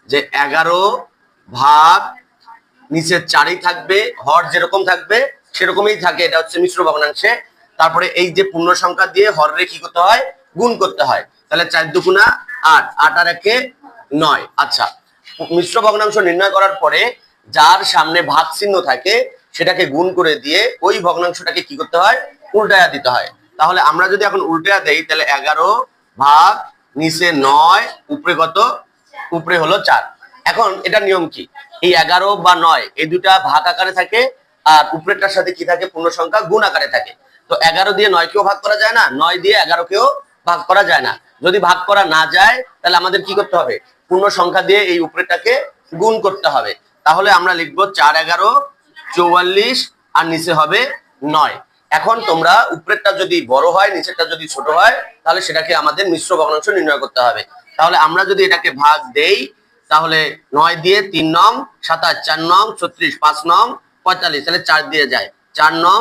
যে 11 ভাগ নিচে 4ই থাকবে, হর যেরকম থাকবে সেরকমই থাকে, এটা হচ্ছে মিশ্র ভগ্নাংশে। তারপরে এই যে পূর্ণ সংখ্যা দিয়ে হরে কি করতে হয়, গুণ করতে হয়। তাহলে 4 দুগুণা 8, 8 আর 1 9। আচ্ছা, মিশ্র ভগ্নাংশ নির্ণয় করার পরে যার সামনে ভাগ চিহ্ন থাকে সেটাকে গুণ করে দিয়ে ওই ভগ্নাংশটাকে কি করতে হয়, উল্টায়া দিতে হয়। তাহলে আমরা যদি এখন উল্টায়া দেই তাহলে 11 ভাগ নিচে 9, উপরে কত, উপরে হলো 4। এখন এটা নিয়ম কি, এই 11 বা 9 এই দুটা ভাগ আকারে থাকে, আর উপরেরটার সাথে কি থাকে, পূর্ণ সংখ্যা গুণ আকারে থাকে। তো 11 দিয়ে 9 কেও ভাগ করা যায় না, 9 দিয়ে 11 কেও ভাগ করা যায় না। যদি ভাগ করা না যায় তাহলে আমাদের কি করতে হবে, পূর্ণ সংখ্যা দিয়ে এই উপরেরটাকে গুণ করতে হবে। তাহলে আমরা লিখবো 4 11 44 আর নিচে হবে 9। এখন তোমরা উপরেরটা যদি বড় হয় নিচেরটা যদি ছোট হয় তাহলে সেটাকে আমাদের মিশ্র ভগ্নাংশ নির্ণয় করতে হবে। তাহলে আমরা যদি এটাকে ভাগ দেই তাহলে 9 দিয়ে 3 নং 27, 4 নং 36, 5 নং 45, তাহলে 4 দিয়ে যায়, 4 নং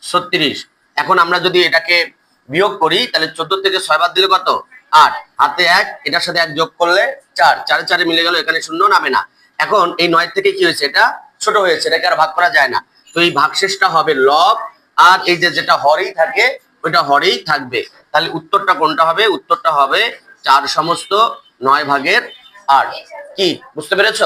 36। এখন আমরা যদি এটাকে বিয়োগ করি তাহলে 14 থেকে 6 বাদ দিলে কত, 8, হাতে 1, এটার সাথে 1 যোগ করলে 4, 4 4 মিলে গেল, এখানে শূন্য নামে না। এখন এই 9 থেকে কি হয়েছে, এটা ছোট হয়েছে, এটাকে আর ভাগ করা যায় না। তো এই ভাগশেষটা হবে লব, আর এই যে যেটা হরেই থাকে ওইটা হরেই থাকবে। তাহলে উত্তরটা কোনটা হবে, উত্তরটা হবে 4 সমস্ত 9 ভাগের 8। কি বুঝতে পেরেছো?